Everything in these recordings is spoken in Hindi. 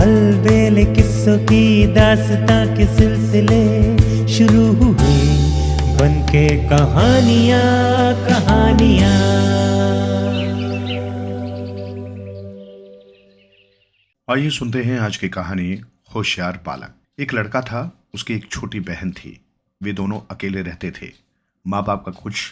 अलबेले किस्सों की दास्तां के सिलसिले शुरू हुए बनके कहानियां कहानियां। आइए सुनते हैं आज की कहानी होशियार बालक। एक लड़का था, उसकी एक छोटी बहन थी। वे दोनों अकेले रहते थे। माँ बाप का कुछ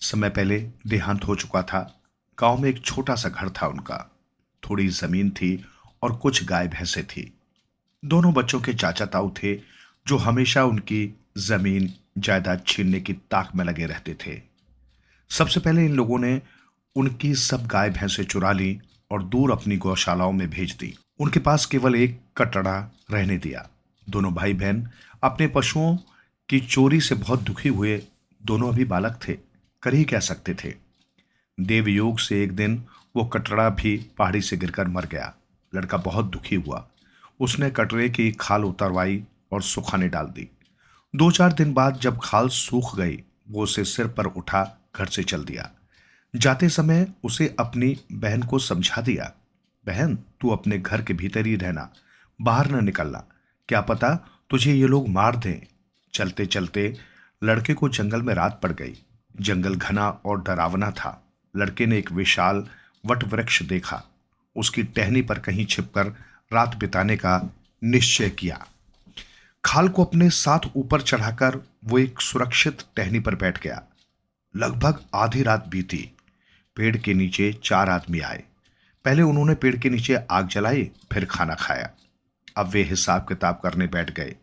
समय पहले देहांत हो चुका था। गांव में एक छोटा सा घर था उनका। थोड़ी जमीन थी और कुछ गाय भैंसे थी। दोनों बच्चों के चाचा ताऊ थे जो हमेशा उनकी जमीन जायदाद छीनने की ताक में लगे रहते थे। सबसे पहले इन लोगों ने उनकी सब गाय भैंसे चुरा ली और दूर अपनी गौशालाओं में भेज दी। उनके पास केवल एक कटड़ा रहने दिया। दोनों भाई बहन अपने पशुओं की चोरी से बहुत दुखी हुए। दोनों अभी बालक थे, कर ही कह सकते थे। देवयोग से एक दिन वो कटड़ा भी पहाड़ी से गिरकर मर गया। लड़का बहुत दुखी हुआ। उसने कटरे की खाल उतरवाई और सुखाने डाल दी। 2-4 दिन बाद जब खाल सूख गई, वो उसे सिर पर उठा घर से चल दिया। जाते समय उसे अपनी बहन को समझा दिया, बहन तू अपने घर के भीतर ही रहना, बाहर न निकलना, क्या पता तुझे ये लोग मार दें। चलते चलते लड़के को जंगल में रात पड़ गई। जंगल घना और डरावना था। लड़के ने एक विशाल वट वृक्ष देखा। उसकी टहनी पर कहीं छिपकर रात बिताने का निश्चय किया। खाल को अपने साथ ऊपर चढ़ाकर वो एक सुरक्षित टहनी पर बैठ गया। लगभग आधी रात बीती। पेड़ के नीचे 4 आदमी आए। पहले उन्होंने पेड़ के नीचे आग जलाई, फिर खाना खाया। अब वे हिसाब किताब करने बैठ गए।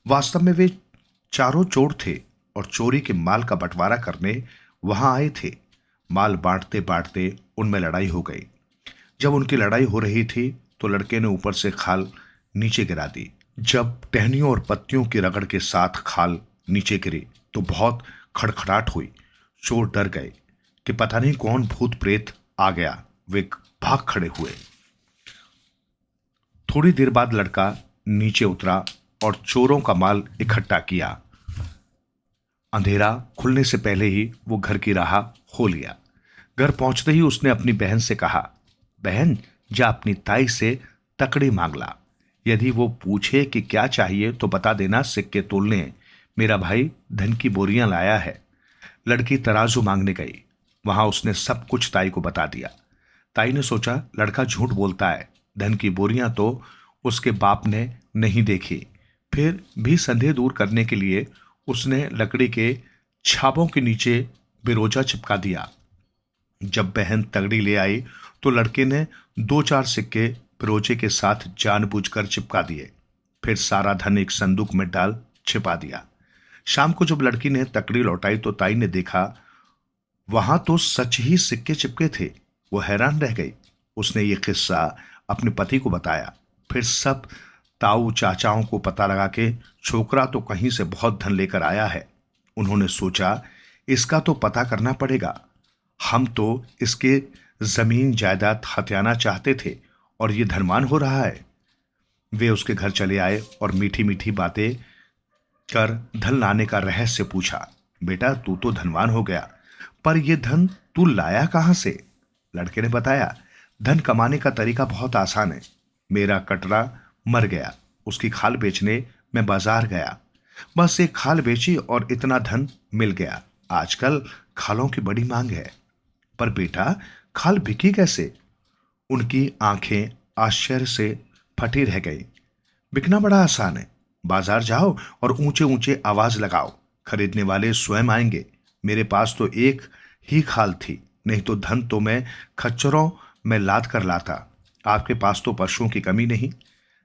वास्तव में वे चारों चोर थे और चोरी के माल का बंटवारा करने वहां आए थे। माल बांटते बांटते उनमें लड़ाई हो गई। जब उनकी लड़ाई हो रही थी तो लड़के ने ऊपर से खाल नीचे गिरा दी। जब टहनियों और पत्तियों की रगड़ के साथ खाल नीचे गिरी तो बहुत खड़खड़ाहट हुई। चोर डर गए कि पता नहीं कौन भूत प्रेत आ गया। वे भाग खड़े हुए। थोड़ी देर बाद लड़का नीचे उतरा और चोरों का माल इकट्ठा किया। अंधेरा खुलने से पहले ही वो घर की राह हो लिया। घर पहुंचते ही उसने अपनी बहन से कहा, बहन जा अपनी ताई से तकड़ी मांग ला। यदि वो पूछे कि क्या चाहिए तो बता देना, सिक्के तोलने मेरा भाई धन की बोरियां लाया है। लड़की तराजू मांगने गई। वहां उसने सब कुछ ताई को बता दिया। ताई ने सोचा लड़का झूठ बोलता है, धन की बोरियां तो उसके बाप ने नहीं देखी। फिर भी संदेह दूर करने के लिए उसने लकड़ी के छापों के नीचे बिरोजा चिपका दिया। जब बहन तगड़ी ले आई तो लड़के ने 2-4 सिक्के बिरोजे के साथ जानबूझकर चिपका दिए। फिर सारा धन एक संदूक में डाल छिपा दिया। शाम को जब लड़की ने तकड़ी लौटाई तो ताई ने देखा वहां तो सच ही सिक्के चिपके थे। वो हैरान रह गई। उसने ये किस्सा अपने पति को बताया। फिर सब ताऊ चाचाओं को पता लगा कि छोकरा तो कहीं से बहुत धन लेकर आया है। उन्होंने सोचा इसका तो पता करना पड़ेगा। हम तो इसके जमीन जायदाद हथियाना चाहते थे और ये धनवान हो रहा है। वे उसके घर चले आए और मीठी मीठी बातें कर धन लाने का रहस्य पूछा। बेटा तू तो धनवान हो गया, पर यह धन तू लाया कहां से? लड़के ने बताया, धन कमाने का तरीका बहुत आसान है। मेरा कटरा मर गया, उसकी खाल बेचने मैं बाजार गया। बस एक खाल बेची और इतना धन मिल गया। आजकल खालों की बड़ी मांग है। पर बेटा खाल बिकी कैसे? उनकी आंखें आश्चर्य से फटी रह गई। बिकना बड़ा आसान है। बाजार जाओ और ऊंचे ऊंचे आवाज लगाओ, खरीदने वाले स्वयं आएंगे। मेरे पास तो एक ही खाल थी, नहीं तो धन तो मैं खच्चरों में लाद कर लाता। आपके पास तो पशुओं की कमी नहीं,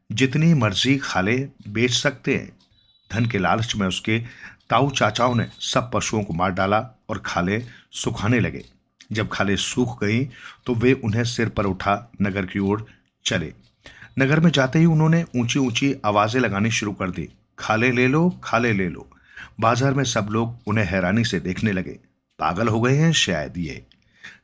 जितनी मर्जी खालें बेच सकते हैं। धन के लालच में उसके ताऊ चाचाओं ने सब पशुओं को मार डाला और खालें सुखाने लगे। जब खालें सूख गईं तो वे उन्हें सिर पर उठा नगर की ओर चले। नगर में जाते ही उन्होंने ऊंची ऊंची आवाजें लगानी शुरू कर दी, खाले ले लो, खाले ले लो। बाजार में सब लोग उन्हें हैरानी से देखने लगे। पागल हो गए हैं शायद ये।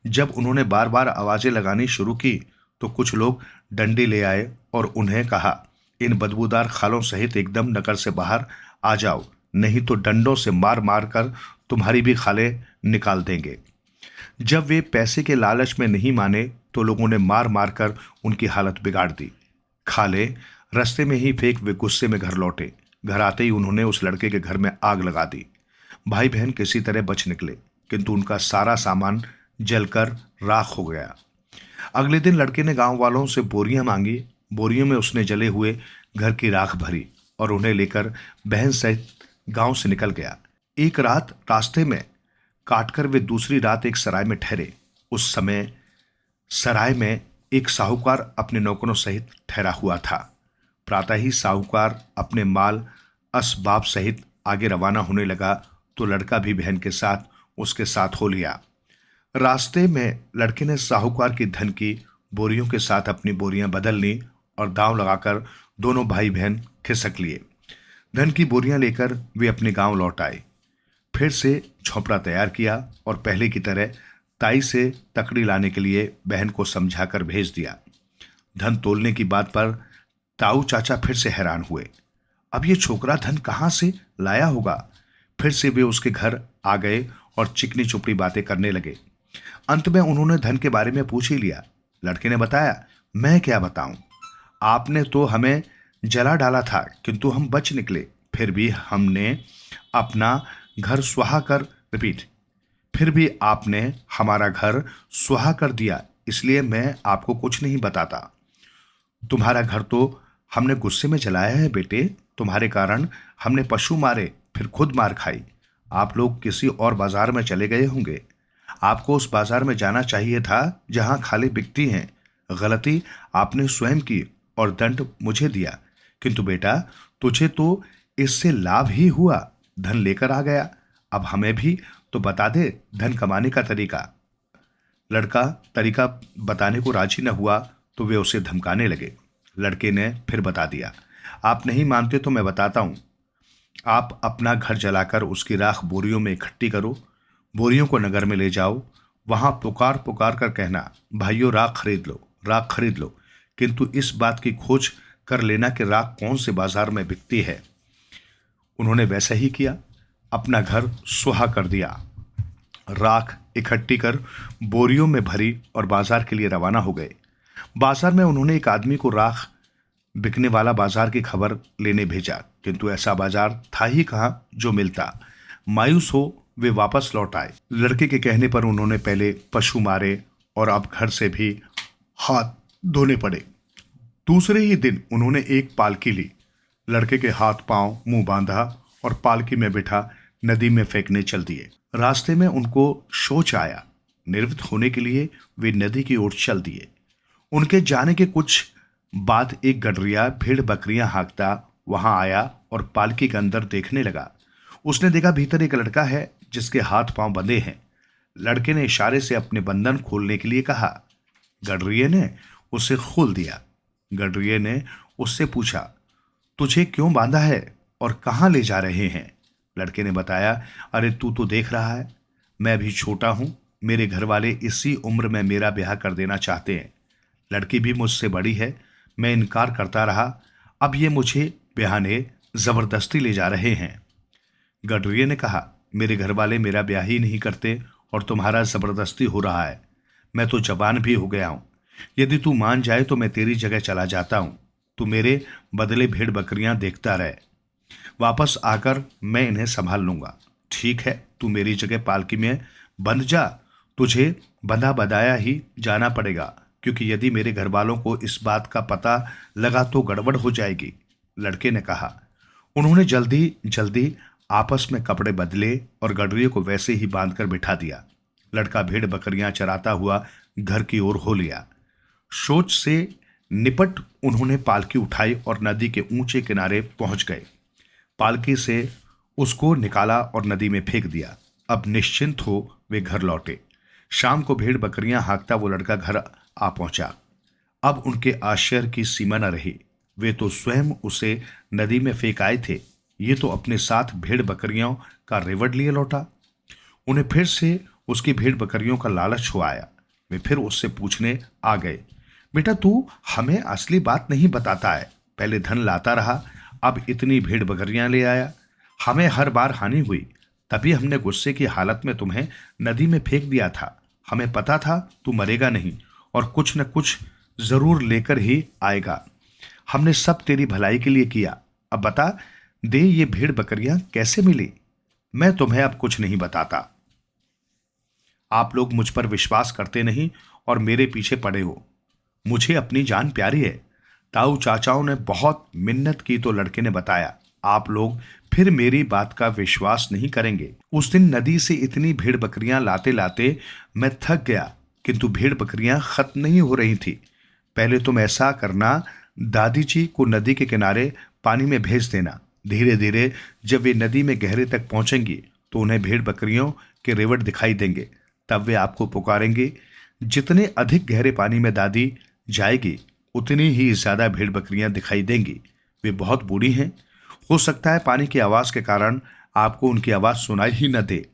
जब उन्होंने बार बार आवाजें लगानी शुरू की तो कुछ लोग डंडे ले आए और उन्हें कहा, इन बदबूदार खालों सहित एकदम नगर से बाहर आ जाओ, नहीं तो डंडों से मार मार कर तुम्हारी भी खालें निकाल देंगे। जब वे पैसे के लालच में नहीं माने तो लोगों ने मार मार कर उनकी हालत बिगाड़ दी। खा ले। रास्ते में ही फेंक वे गुस्से में घर लौटे। घर आते ही उन्होंने उस लड़के के घर में आग लगा दी। भाई बहन किसी तरह बच निकले, किंतु उनका सारा सामान जलकर राख हो गया। अगले दिन लड़के ने गांव वालों से बोरियां मांगी। बोरियों में उसने जले हुए घर की राख भरी और उन्हें लेकर बहन सहित गांव से निकल गया। एक रात रास्ते में काटकर वे दूसरी रात एक सराय में ठहरे। उस समय सराय में एक साहूकार अपने नौकरों सहित ठहरा हुआ था। प्रातः ही साहूकार अपने माल असबाब सहित आगे रवाना होने लगा तो लड़का भी बहन के साथ उसके साथ हो लिया। रास्ते में लड़के ने साहूकार की धन की बोरियों के साथ अपनी बोरियां बदल ली और दांव लगाकर दोनों भाई बहन खिसक लिए। धन की बोरियां लेकर वे अपने गांव लौट आए। फिर से झोंपड़ा तैयार किया और पहले की तरह ताई से तकड़ी लाने के लिए बहन को समझाकर भेज दिया। धन तोलने की बात पर ताऊ चाचा फिर से हैरान हुए। अब ये छोकरा धन कहाँ से लाया होगा। फिर से वे उसके घर आ गए और चिकनी चुपड़ी बातें करने लगे। अंत में उन्होंने धन के बारे में पूछ ही लिया। लड़के ने बताया, मैं क्या बताऊं, आपने तो हमें जला डाला था किंतु हम बच निकले। फिर भी आपने हमारा घर सुहा कर दिया, इसलिए मैं आपको कुछ नहीं बताता। तुम्हारा घर तो हमने गुस्से में जलाया है बेटे। तुम्हारे कारण हमने पशु मारे, फिर खुद मार खाई। आप लोग किसी और बाजार में चले गए होंगे। आपको उस बाजार में जाना चाहिए था जहां खाली बिकती हैं। गलती आपने स्वयं की और दंड मुझे दिया। किंतु बेटा, तुझे तो इससे लाभ ही हुआ। धन लेकर आ गया। अब हमें भी तो बता दे धन कमाने का तरीका। लड़का तरीका बताने को राजी न हुआ तो वे उसे धमकाने लगे। लड़के ने फिर बता दिया, आप नहीं मानते तो मैं बताता हूं। आप अपना घर जलाकर उसकी राख बोरियों में इकट्ठी करो। बोरियों को नगर में ले जाओ। वहां पुकार पुकार कर कहना, भाइयों राख खरीद लो, राख खरीद लो। किंतु इस बात की खोज कर लेना कि राख कौन से बाजार में बिकती है। उन्होंने वैसा ही किया, अपना घर सुहा कर दिया। राख इकट्ठी कर बोरियों में भरी और बाजार के लिए रवाना हो गए। बाजार में उन्होंने एक आदमी को राख बिकने वाला बाजार की खबर लेने भेजा, किंतु ऐसा बाजार था ही कहां जो मिलता। मायूस हो वे वापस लौट आए। लड़के के कहने पर उन्होंने पहले पशु मारे और अब घर से भी हाथ धोने पड़े। दूसरे ही दिन उन्होंने एक पालकी ली। लड़के के हाथ पांव मुंह बांधा और पालकी में बिठा नदी में फेंकने चल दिए। रास्ते में उनको शौच आया। निवृत्त होने के लिए वे नदी की ओर चल दिए। उनके जाने के कुछ बाद एक गडरिया भेड़ बकरियां हाँकता वहां आया और पालकी के अंदर देखने लगा। उसने देखा भीतर एक लड़का है जिसके हाथ पांव बंधे हैं। लड़के ने इशारे से अपने बंधन खोलने के लिए कहा। गडरिये ने उसे खोल दिया। गडरिये ने उससे पूछा, तुझे क्यों बांधा है और कहाँ ले जा रहे हैं। लड़के ने बताया, अरे तू तो देख रहा है, मैं अभी छोटा हूं। मेरे घर वाले इसी उम्र में मेरा ब्याह कर देना चाहते हैं। लड़की भी मुझसे बड़ी है। मैं इनकार करता रहा। अब ये मुझे ब्याहने जबरदस्ती ले जा रहे हैं। गडरिये ने कहा, मेरे घर वाले मेरा ब्याह ही नहीं करते और तुम्हारा जबरदस्ती हो रहा है। मैं तो जवान भी हो गया हूं। यदि तू मान जाए तो मैं तेरी जगह चला जाता हूं। तू मेरे बदले भेड़ बकरियां देखता रहे। वापस आकर मैं इन्हें संभाल लूंगा। ठीक है, तू मेरी जगह पालकी में बंध जा। तुझे बंधा बधाया ही जाना पड़ेगा, क्योंकि यदि मेरे घर वालों को इस बात का पता लगा तो गड़बड़ हो जाएगी। लड़के ने कहा। उन्होंने जल्दी जल्दी आपस में कपड़े बदले और गडरिये को वैसे ही बांधकर बिठा दिया। लड़का भेड़ बकरियां चराता हुआ घर की ओर हो लिया। शौच से निपट उन्होंने पालकी उठाई और नदी के ऊंचे किनारे पहुंच गए। पालकी से उसको निकाला और नदी में फेंक दिया। अब निश्चिंत हो वे घर लौटे। शाम को भेड़ बकरियां हाँकता वो लड़का घर आ पहुंचा। अब उनके आश्चर्य की सीमा न रही। वे तो स्वयं उसे नदी में फेंक आए थे, ये तो अपने साथ भेड़ बकरियों का रेवड़ लिए लौटा। उन्हें फिर से उसकी भेड़ बकरियों का लालच हो आया। वे फिर उससे पूछने आ गए, बेटा तू हमें असली बात नहीं बताता है। पहले धन लाता रहा, अब इतनी भेड़ बकरियां ले आया। हमें हर बार हानि हुई, तभी हमने गुस्से की हालत में तुम्हें नदी में फेंक दिया था। हमें पता था तू मरेगा नहीं और कुछ न कुछ जरूर लेकर ही आएगा। हमने सब तेरी भलाई के लिए किया। अब बता दे ये भेड़ बकरियां कैसे मिली। मैं तुम्हें अब कुछ नहीं बताता। आप लोग मुझ पर विश्वास करते नहीं और मेरे पीछे पड़े हो। मुझे अपनी जान प्यारी है। ताऊ चाचाओं ने बहुत मिन्नत की तो लड़के ने बताया। आप लोग फिर मेरी बात का विश्वास नहीं करेंगे। उस दिन नदी से इतनी भेड़ बकरियां लाते लाते मैं थक गया, किंतु भेड़ बकरियां खत्म नहीं हो रही थी। पहले तुम ऐसा करना, दादी जी को नदी के किनारे पानी में भेज देना। धीरे धीरे जब वे नदी में गहरे तक पहुंचेंगी तो उन्हें भेड़ बकरियों के रेवट दिखाई देंगे। तब वे आपको पुकारेंगे। जितने अधिक गहरे पानी में दादी जाएगी उतनी ही ज्यादा भेड़ बकरियां दिखाई देंगी। वे बहुत बूढ़ी हैं। हो सकता है पानी की आवाज के कारण आपको उनकी आवाज सुनाई ही न दे।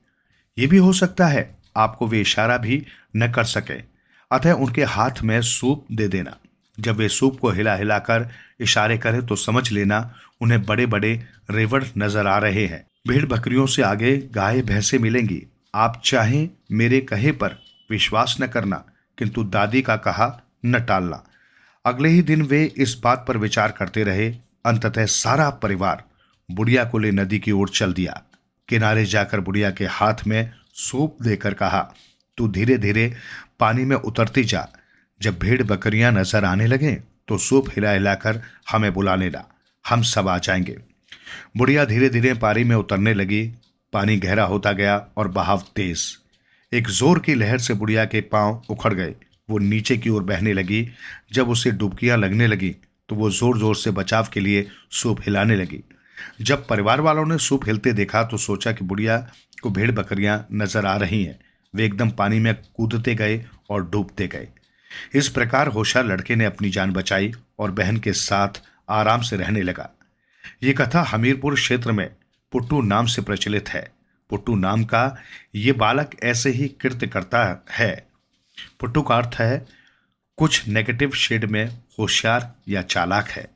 ये भी हो सकता है आपको वे इशारा भी न कर सके। अतः उनके हाथ में सूप दे देना। जब वे सूप को हिला हिलाकर इशारे करें तो समझ लेना उन्हें बड़े बड़े रेवड़ नजर आ रहे हैं। भेड़ बकरियों से आगे गाय भैंसे मिलेंगी। आप चाहें मेरे कहे पर विश्वास न करना, किंतु दादी का कहा न टालना। अगले ही दिन वे इस बात पर विचार करते रहे। अंततः सारा परिवार बुढ़िया को ले नदी की ओर चल दिया। किनारे जाकर बुढ़िया के हाथ में सूप देकर कहा, तू धीरे धीरे पानी में उतरती जा। जब भेड़ बकरियां नजर आने लगे तो सूप हिला हिलाकर हमें बुला लेना, हम सब आ जाएंगे। बुढ़िया धीरे धीरे पानी में उतरने लगी। पानी गहरा होता गया और बहाव तेज। एक जोर की लहर से बुढ़िया के पांव उखड़ गए। वो नीचे की ओर बहने लगी। जब उसे डुबकियां लगने लगी तो वो जोर जोर से बचाव के लिए सूप हिलाने लगी। जब परिवार वालों ने सूप हिलते देखा तो सोचा कि बुढ़िया को भेड़ बकरियां नजर आ रही हैं। वे एकदम पानी में कूदते गए और डूबते गए। इस प्रकार होशियार लड़के ने अपनी जान बचाई और बहन के साथ आराम से रहने लगा। ये कथा हमीरपुर क्षेत्र में पुट्टू नाम से प्रचलित है। पुट्टू नाम का ये बालक ऐसे ही कृत्य करता है। पुट्टू का अर्थ है कुछ नेगेटिव शेड में होशियार या चालाक है।